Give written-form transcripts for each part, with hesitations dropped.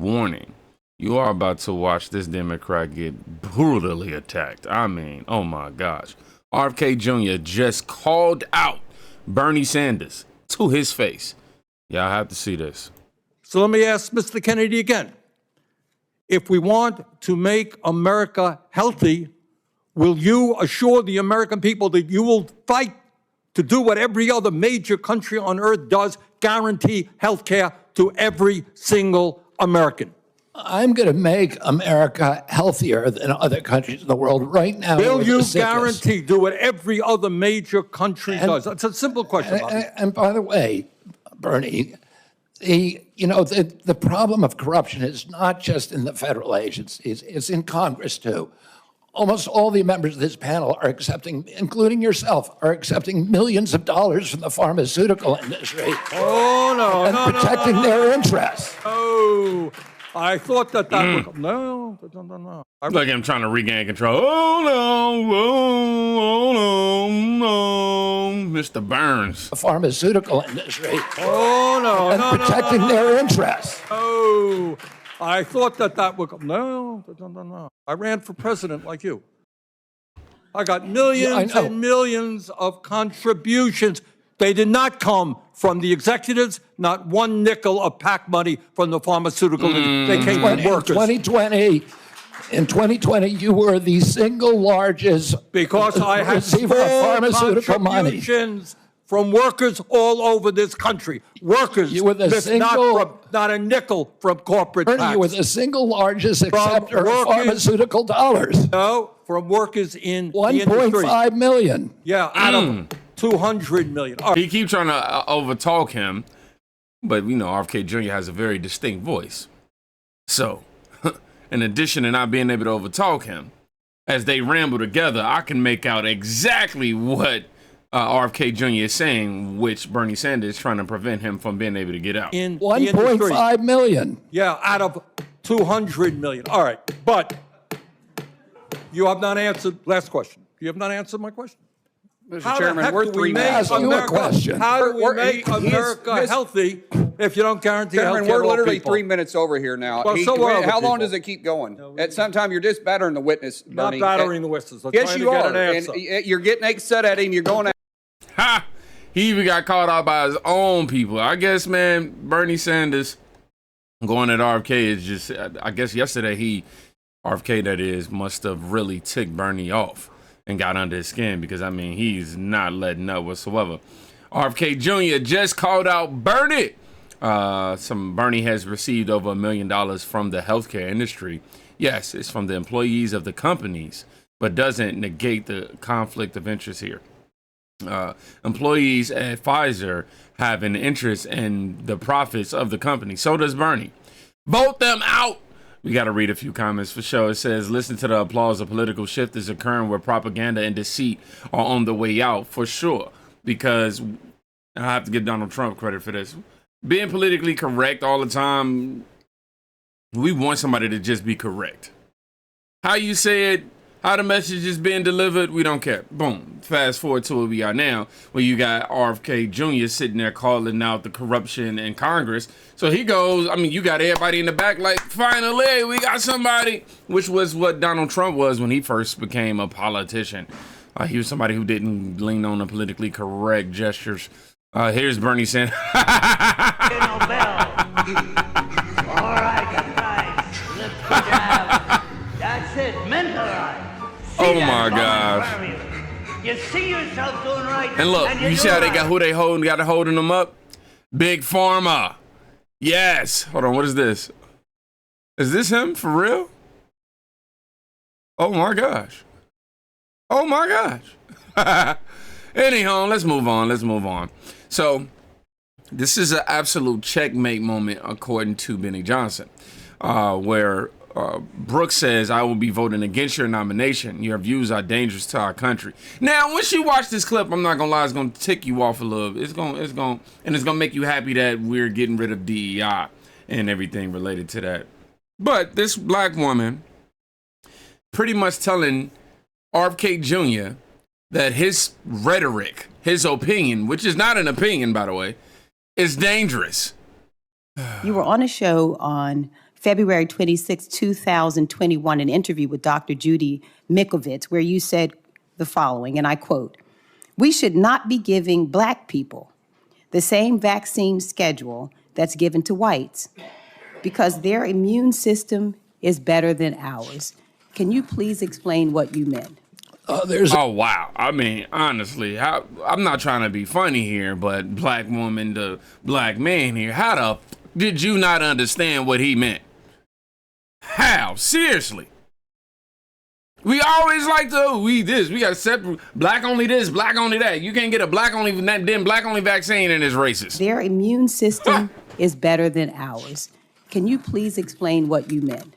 Warning, you are about to watch this Democrat get brutally attacked. I mean, oh my gosh. RFK Jr. just called out Bernie Sanders to his face. Y'all have to see this. So let me ask Mr. Kennedy again. If we want to make America healthy, will you assure the American people that you will fight to do what every other major country on earth does, guarantee health care to every single American? I'm going to make America healthier than other countries in the world right now. Will you guarantee do what every other major country does? That's a simple question. And by the way, Bernie, the problem of corruption is not just in the federal agencies, it's in Congress too. Almost all the members of this panel are accepting, including yourself, are accepting millions of dollars from the pharmaceutical industry. Oh, no, and protecting their interests. Oh, I thought that would... No. Look at him trying to regain control. Oh, no, Mr. Burns. The pharmaceutical industry. Oh, no, and protecting their interests. Oh, I thought that would... No. I ran for president like you. I got millions and millions of contributions. They did not come from the executives, not one nickel of PAC money from the pharmaceutical industry. They came from workers. In 2020, you were the single largest because I had receiver of pharmaceutical money from workers all over this country. Workers, you were the not a nickel from corporate PACs. You were the single largest acceptor of pharmaceutical dollars. No, from workers in 1.5 million. Yeah, out of 200 million. He keeps trying to overtalk him, but RFK Jr. has a very distinct voice. So, in addition to not being able to overtalk him, as they ramble together, I can make out exactly what RFK Jr. is saying, which Bernie Sanders is trying to prevent him from being able to get out. In 1.5 million. Yeah, out of 200 million. All right, but you have not answered. Last question. You have not answered my question. Mr. Chairman, we're 3 minutes. How do we make America healthy if you don't guarantee health care? We're literally 3 minutes over here now. Well, how long does it keep going? At some time, you're just battering the witness, Bernie. Not battering the witness. Yes, you are. And you're getting upset at him. You're going at Ha! He even got called out by his own people. I guess, man, Bernie Sanders going at RFK is just, I guess yesterday RFK that is, must have really ticked Bernie off and got under his skin because, he's not letting up whatsoever. RFK Jr. just called out Bernie. Bernie has received over $1 million from the healthcare industry. Yes, it's from the employees of the companies, but doesn't negate the conflict of interest here. Employees at Pfizer have an interest in the profits of the company. So does Bernie. Vote them out. We got to read a few comments for sure. It says, listen to the applause. A political shift is occurring where propaganda and deceit are on the way out for sure. Because I have to give Donald Trump credit for this. Being politically correct all the time, we want somebody to just be correct. How you say it, how the message is being delivered, we don't care. Boom. Fast forward to where we are now, where you got RFK Jr. sitting there calling out the corruption in Congress. So he goes, you got everybody in the back like, finally, we got somebody, which was what Donald Trump was when he first became a politician. He was somebody who didn't lean on the politically correct gestures. Here's Bernie Sanders. All right, guys, lift the jab. That's it, mentalize. Oh my gosh. You see yourself doing right. And look, you see how they got who they holding them up? Big Pharma. Yes. Hold on, what is this? Is this him for real? Oh my gosh. Oh my gosh. Anyhow, let's move on. So this is an absolute checkmate moment according to Benny Johnson, where Brooks says, I will be voting against your nomination. Your views are dangerous to our country. Now, once you watch this clip, I'm not gonna lie, it's gonna tick you off a little. It's gonna make you happy that we're getting rid of DEI and everything related to that. But this black woman pretty much telling RFK Jr. that his rhetoric, his opinion, which is not an opinion, by the way, is dangerous. You were on a show on February 26, 2021, an interview with Dr. Judy Mikovits, where you said the following, and I quote, "We should not be giving Black people the same vaccine schedule that's given to whites because their immune system is better than ours." Can you please explain what you meant? Oh, wow. I mean, honestly, I'm not trying to be funny here, but black woman to black man here, how the did you not understand what he meant? How? Seriously. We always like to, we got separate, black only this, black only that. You can't get a black only vaccine and it's racist. Their immune system is better than ours. Can you please explain what you meant?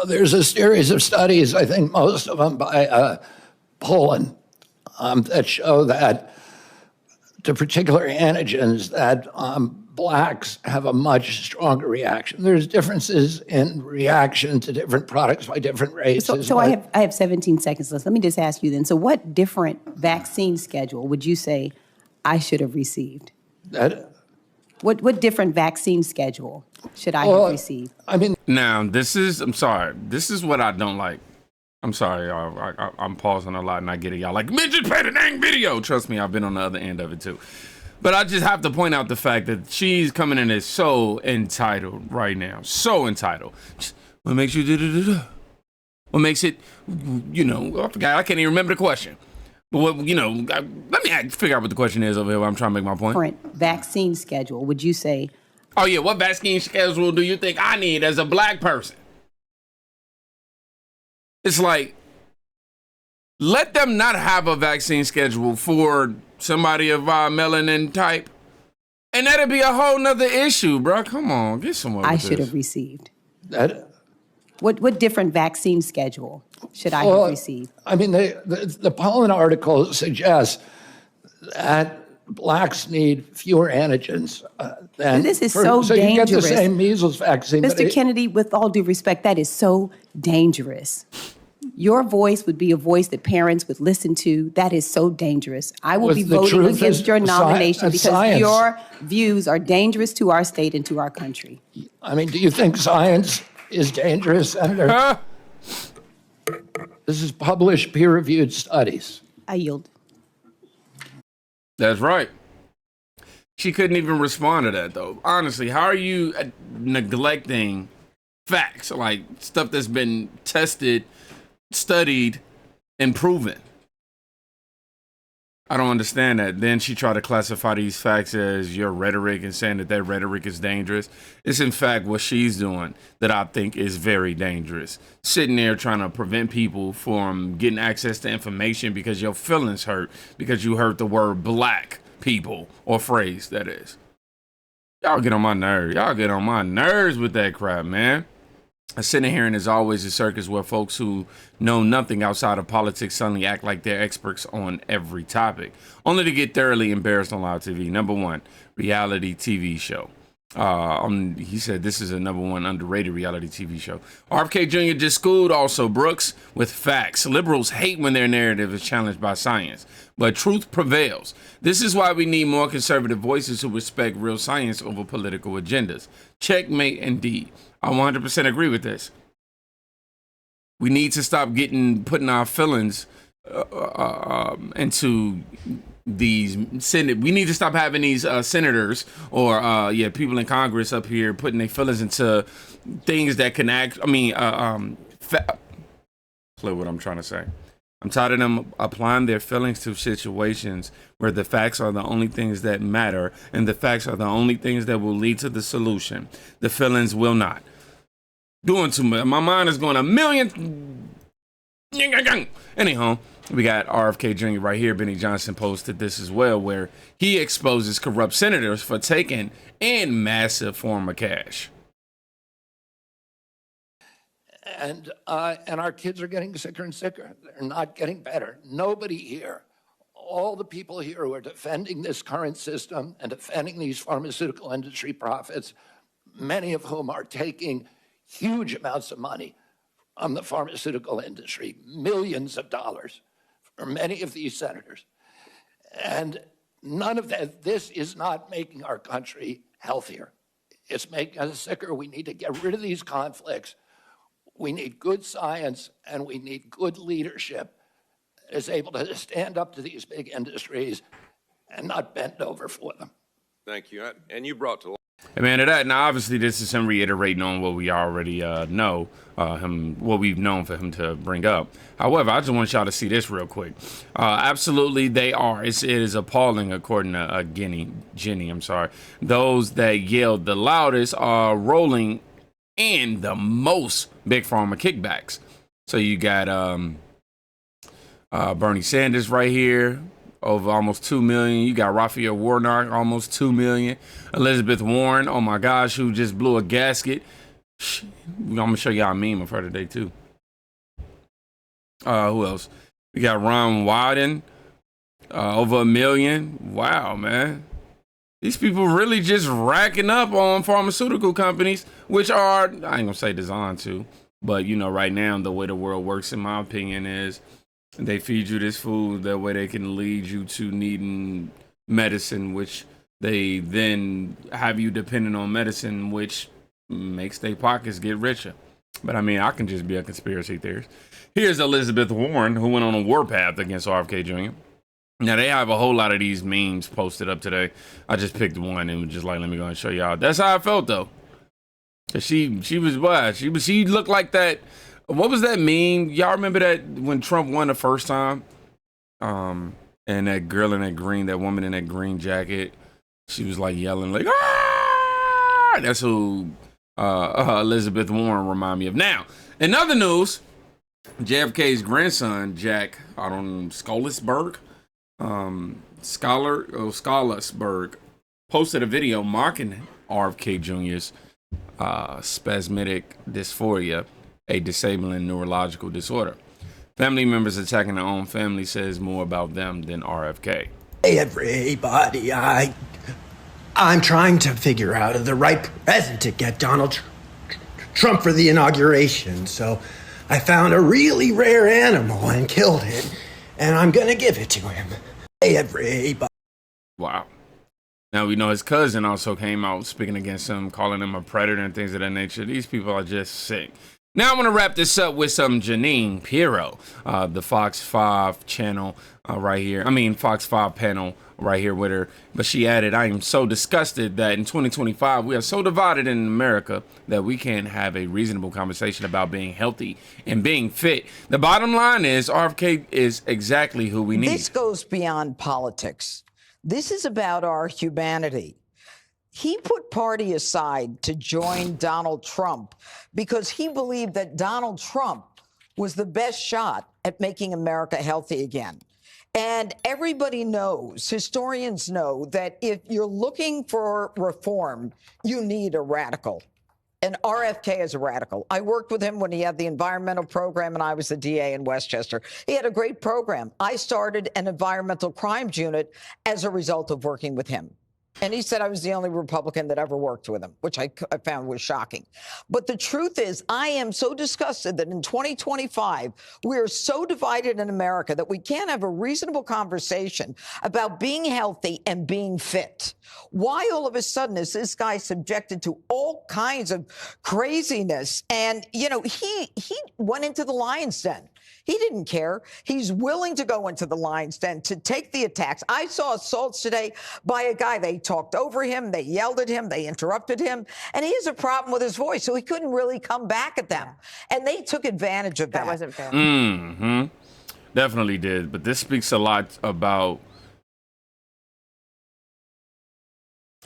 There's a series of studies, I think most of them by Poland, that show that to particular antigens that blacks have a much stronger reaction. There's differences in reaction to different products by different races. So I have 17 seconds left. Let me just ask you then. So what different vaccine schedule would you say I should have received? What different vaccine schedule should I have received? I mean, now, I'm sorry. This is what I don't like. I'm sorry, I'm pausing a lot and I get it. Y'all like, man, just play the dang video. Trust me, I've been on the other end of it too. But I just have to point out the fact that she's coming in as so entitled right now. So entitled. What makes you do? What makes it, I forgot. I can't even remember the question. But what, let me figure out what the question is over here while I'm trying to make my point. Different vaccine schedule, would you say? Oh yeah, what vaccine schedule do you think I need as a black person? It's like, let them not have a vaccine schedule for somebody of our melanin type. And that'd be a whole nother issue, bro. Come on, get somewhere with I this. should have received. What different vaccine schedule should I have received? I mean, the Poland article suggests that blacks need fewer antigens than... This is so dangerous. So you get the same measles vaccine. Mr. Kennedy, with all due respect, that is so dangerous. Your voice would be a voice that parents would listen to. That is so dangerous. I will be voting against your nomination because your views are dangerous to our state and to our country. I mean, do you think science is dangerous, Senator? This is published, peer-reviewed studies. I yield. That's right. She couldn't even respond to that, though. Honestly, how are you neglecting facts, like stuff that's been tested, studied, and proven? I don't understand that. Then she tried to classify these facts as your rhetoric and saying that rhetoric is dangerous. It's in fact what she's doing that I think is very dangerous. Sitting there trying to prevent people from getting access to information because your feelings hurt because you heard the word black people, or phrase that is. Y'all get on my nerves. Y'all get on my nerves with that crap, man. Sitting here and there's always a circus where folks who know nothing outside of politics suddenly act like they're experts on every topic, only to get thoroughly embarrassed on live TV. Number one, reality TV show. He said this is a number one underrated reality TV show. RFK Jr. just schooled also Brooks with facts. Liberals hate when their narrative is challenged by science, but truth prevails. This is why we need more conservative voices who respect real science over political agendas. Checkmate indeed. I 100% agree with this. We need to stop putting our feelings into these Senate. We need to stop having these senators or people in Congress up here putting their feelings into things that can act. Play what I'm trying to say. I'm tired of them applying their feelings to situations where the facts are the only things that matter and the facts are the only things that will lead to the solution. The feelings will not. Doing too much. My mind is going a million. Anyhow, we got RFK Jr. right here. Benny Johnson posted this as well, where he exposes corrupt senators for taking in massive form of cash. And our kids are getting sicker and sicker. They're not getting better. Nobody here, all the people here who are defending this current system and defending these pharmaceutical industry profits, many of whom are taking huge amounts of money from the pharmaceutical industry, millions of dollars for many of these senators. And none of that, this is not making our country healthier. It's making us sicker. We need to get rid of these conflicts. We need good science, and we need good leadership that is able to stand up to these big industries and not bend over for them. Thank you. And you brought to light. Hey, man, to that, now obviously this is him reiterating on what we already know, what we've known for him to bring up. However, I just want y'all to see this real quick. Absolutely, they are. It is appalling, according to Jenny. Those that yelled the loudest are rolling in the most big pharma kickbacks. So you got Bernie Sanders right here, over almost 2 million. You got Raphael Warnock, almost 2 million. Elizabeth Warren, oh my gosh, who just blew a gasket. I'm gonna show y'all a meme of her today too. Who else? We got Ron Wyden, over 1 million. Wow, man. These people really just racking up on pharmaceutical companies, which are, I ain't gonna say designed to, but you know, right now, the way the world works, in my opinion, is they feed you this food, that way they can lead you to needing medicine, which they then have you dependent on medicine, which makes their pockets get richer. But I mean, I can just be a conspiracy theorist. Here's Elizabeth Warren, who went on a warpath against RFK Jr. Now, they have a whole lot of these memes posted up today. I just picked one and was just like, let me go and show y'all. That's how I felt, though. She was what? She looked like that. What was that meme? Y'all remember that when Trump won the first time? And that girl in that green, that woman in that green jacket, she was like yelling like, ah! That's who Elizabeth Warren remind me of. Now, in other news, JFK's grandson, Jack, Scholasberg, Scholasberg, posted a video mocking RFK Jr.'s spasmodic dysphoria, a disabling neurological disorder. Family members attacking their own family says more about them than RFK. Hey everybody, I'm trying to figure out the right present to get Donald Trump for the inauguration, so I found a really rare animal and killed it, and I'm gonna give it to him. Hey everybody. Wow. Now we know his cousin also came out speaking against him, calling him a predator and things of that nature. These people are just sick. Now I want to wrap this up with some Jeanine Pirro, the Fox 5 channel right here. Fox 5 panel right here with her. But she added, I am so disgusted that in 2025, we are so divided in America that we can't have a reasonable conversation about being healthy and being fit. The bottom line is RFK is exactly who we need. This goes beyond politics. This is about our humanity. He put party aside to join Donald Trump because he believed that Donald Trump was the best shot at making America healthy again. And everybody knows, historians know, that if you're looking for reform, you need a radical. And RFK is a radical. I worked with him when he had the environmental program and I was the DA in Westchester. He had a great program. I started an environmental crimes unit as a result of working with him. And he said I was the only Republican that ever worked with him, which I found was shocking. But the truth is, I am so disgusted that in 2025, we are so divided in America that we can't have a reasonable conversation about being healthy and being fit. Why all of a sudden is this guy subjected to all kinds of craziness? And, you know, he went into the lion's den. He didn't care. He's willing to go into the lion's den to take the attacks. I saw assaults today by a guy. They talked over him. They yelled at him. They interrupted him. And he has a problem with his voice, so he couldn't really come back at them. And they took advantage of that. That wasn't fair. Mm-hmm. Definitely did. But this speaks a lot about,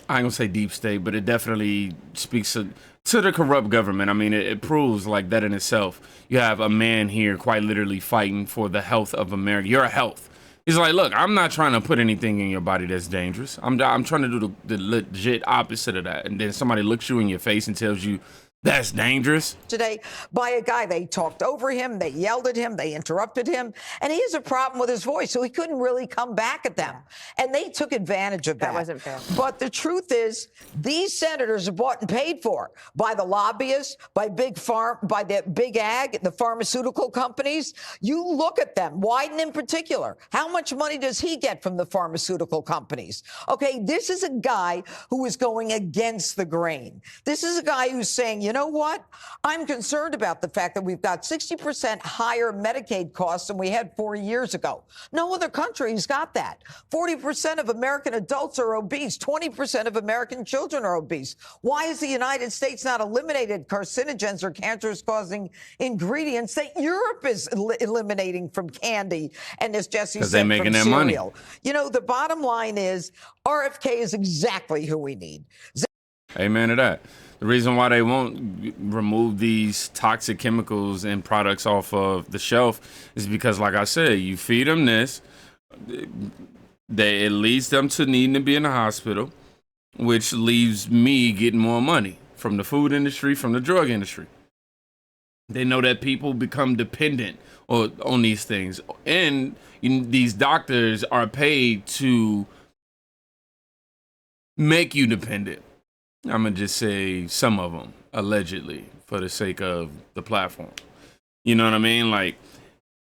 I ain't gonna say deep state, but it definitely speaks to the corrupt government. I mean, it proves like that in itself. You have a man here quite literally fighting for the health of America, your health. He's like, look, I'm not trying to put anything in your body that's dangerous. I'm trying to do the legit opposite of that. And then somebody looks you in your face and tells you That's dangerous. Today by a guy. They talked over him, they yelled at him, they interrupted him, and he has a problem with his voice, so he couldn't really come back at them. And they took advantage of that. That wasn't fair. But the truth is, these senators are bought and paid for by the lobbyists, by by the big ag, the pharmaceutical companies. You look at them, Wyden in particular. How much money does he get from the pharmaceutical companies? Okay, this is a guy who is going against the grain. This is a guy who's saying, you know what? I'm concerned about the fact that we've got 60% higher Medicaid costs than we had 4 years ago. No other country's got that. 40% of American adults are obese. 20% of American children are obese. Why has the United States not eliminated carcinogens or cancerous-causing ingredients that Europe is eliminating from candy and, as Jesse said, making from their cereal? money. You know, the bottom line is RFK is exactly who we need. Amen to that. The reason why they won't remove these toxic chemicals and products off of the shelf is because, like I said, you feed them this, it leads them to needing to be in the hospital, which leaves me getting more money from the food industry, from the drug industry. They know that people become dependent on these things, and these doctors are paid to make you dependent. I'm going to just say some of them, allegedly, for the sake of the platform. You know what I mean? Like,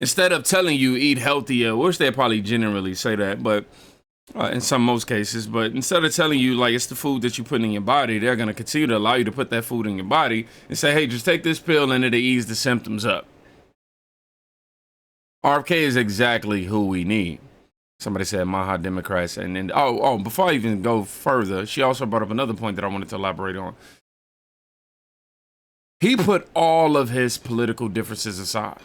instead of telling you eat healthier, which they probably generally say that, but in most cases, but instead of telling you, like, it's the food that you put in your body, they're going to continue to allow you to put that food in your body and say, hey, just take this pill and it'll ease the symptoms up. RFK is exactly who we need. Somebody said Maha Democrats. And then, before I even go further, she also brought up another point that I wanted to elaborate on. He put all of his political differences aside.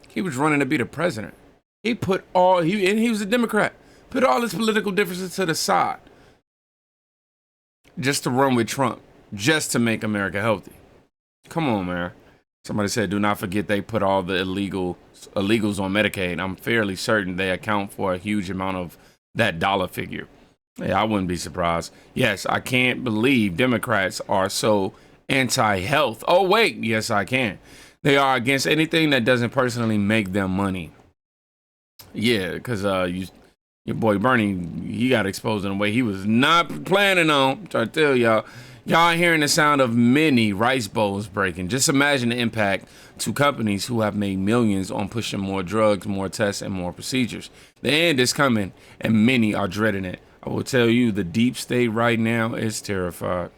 He was running to be the president. He was a Democrat. Put all his political differences to the side. Just to run with Trump. Just to make America healthy. Come on, man. Somebody said, do not forget they put all the illegals on Medicaid. I'm fairly certain they account for a huge amount of that dollar figure. Yeah, I wouldn't be surprised. Yes, I can't believe Democrats are so anti-health. Oh, wait. Yes, I can. They are against anything that doesn't personally make them money. Yeah, because your boy Bernie, he got exposed in a way he was not planning on. I'm trying to tell y'all. Y'all hearing the sound of many rice bowls breaking. Just imagine the impact to companies who have made millions on pushing more drugs, more tests, and more procedures. The end is coming, and many are dreading it. I will tell you, the deep state right now is terrified.